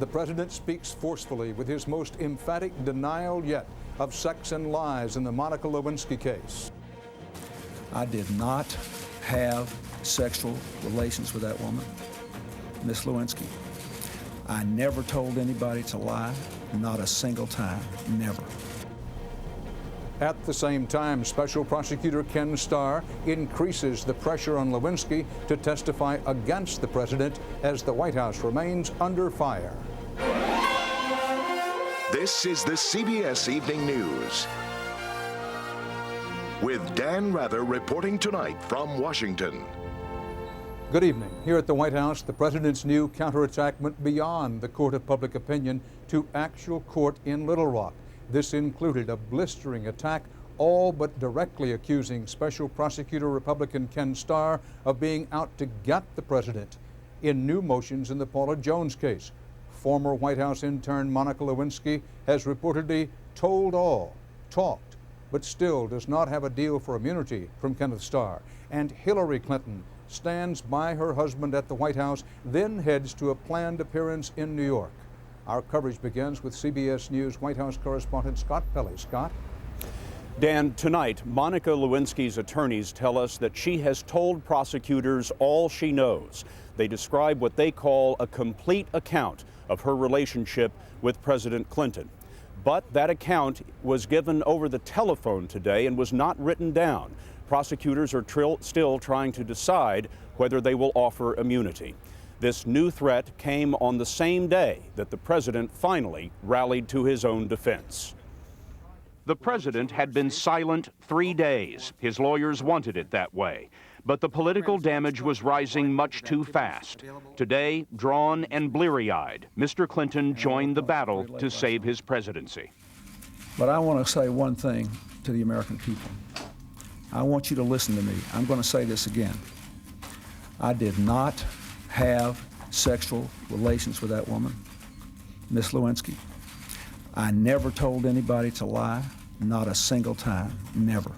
the president speaks forcefully with his most emphatic denial yet of sex and lies in the Monica Lewinsky case. I did not have sexual relations with that woman, Miss Lewinsky. I never told anybody to lie, not a single time, never. At the same time, Special Prosecutor Ken Starr increases the pressure on Lewinsky to testify against the president as the White House remains under fire. This is the CBS Evening News, with Dan Rather reporting tonight from Washington. Good evening. Here at the White House, the president's new counterattack went beyond the court of public opinion to actual court in Little Rock. This included a blistering attack, all but directly accusing Special Prosecutor Republican Ken Starr of being out to get the president. In new motions in the Paula Jones case, former White House intern Monica Lewinsky has reportedly told all, talked, but still does not have a deal for immunity from Kenneth Starr. And Hillary Clinton stands by her husband at the White House, then heads to a planned appearance in New York. Our coverage begins with CBS News White House correspondent Scott Pelley. Scott? Dan, tonight, Monica Lewinsky's attorneys tell us that she has told prosecutors all she knows. They describe what they call a complete account of her relationship with President Clinton. But that account was given over the telephone today and was not written down. Prosecutors are still trying to decide whether they will offer immunity. This new threat came on the same day that the president finally rallied to his own defense. The president had been silent 3 days. His lawyers wanted it that way. But the political damage was rising much too fast. Today, drawn and bleary-eyed, Mr. Clinton joined the battle to save his presidency. But I want to say one thing to the American people. I want you to listen to me. I'm going to say this again. I did not have sexual relations with that woman, Miss Lewinsky. I never told anybody to lie, not a single time, never.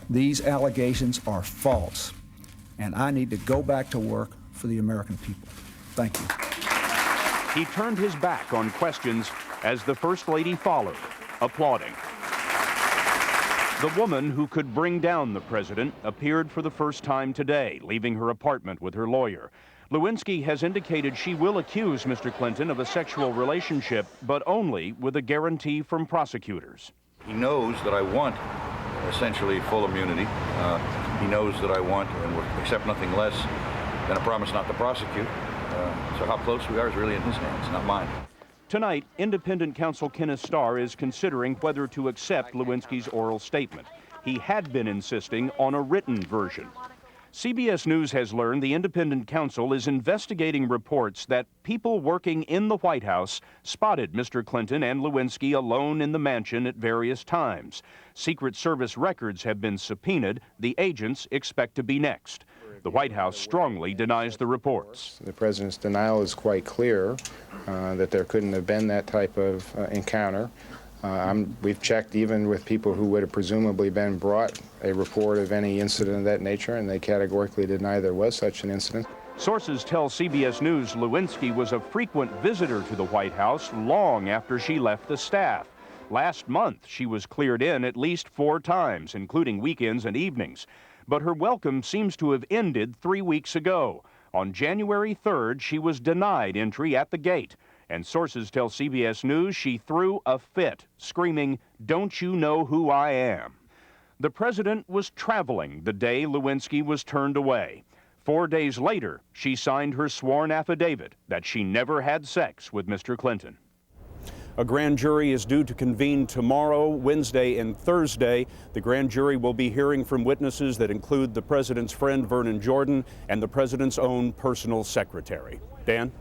These allegations are false, and I need to go back to work for the American people. Thank you. He turned his back on questions as the First Lady followed, applauding. The woman who could bring down the president appeared for the first time today, leaving her apartment with her lawyer. Lewinsky has indicated she will accuse Mr. Clinton of a sexual relationship, but only with a guarantee from prosecutors. He knows that I want essentially full immunity. He knows that I want and will accept nothing less than a promise not to prosecute. So how close we are is really in his hands, not mine. Tonight, independent counsel Kenneth Starr is considering whether to accept Lewinsky's oral statement. He had been insisting on a written version. CBS News has learned the independent counsel is investigating reports that people working in the White House spotted Mr. Clinton and Lewinsky alone in the mansion at various times. Secret Service records have been subpoenaed. The agents expect to be next. The White House strongly denies the reports. The president's denial is quite clear that there couldn't have been that type of encounter. We've checked even with people who would have presumably been brought a report of any incident of that nature, and they categorically deny there was such an incident. Sources tell CBS News Lewinsky was a frequent visitor to the White House long after she left the staff. Last month, she was cleared in at least 4 times, including weekends and evenings. But her welcome seems to have ended 3 weeks ago. On January 3rd, she was denied entry at the gate. And sources tell CBS News she threw a fit, screaming, "Don't you know who I am?" The president was traveling the day Lewinsky was turned away. 4 days later, she signed her sworn affidavit that she never had sex with Mr. Clinton. A grand jury is due to convene tomorrow, Wednesday, and Thursday. The grand jury will be hearing from witnesses that include the president's friend Vernon Jordan and the president's own personal secretary. Dan?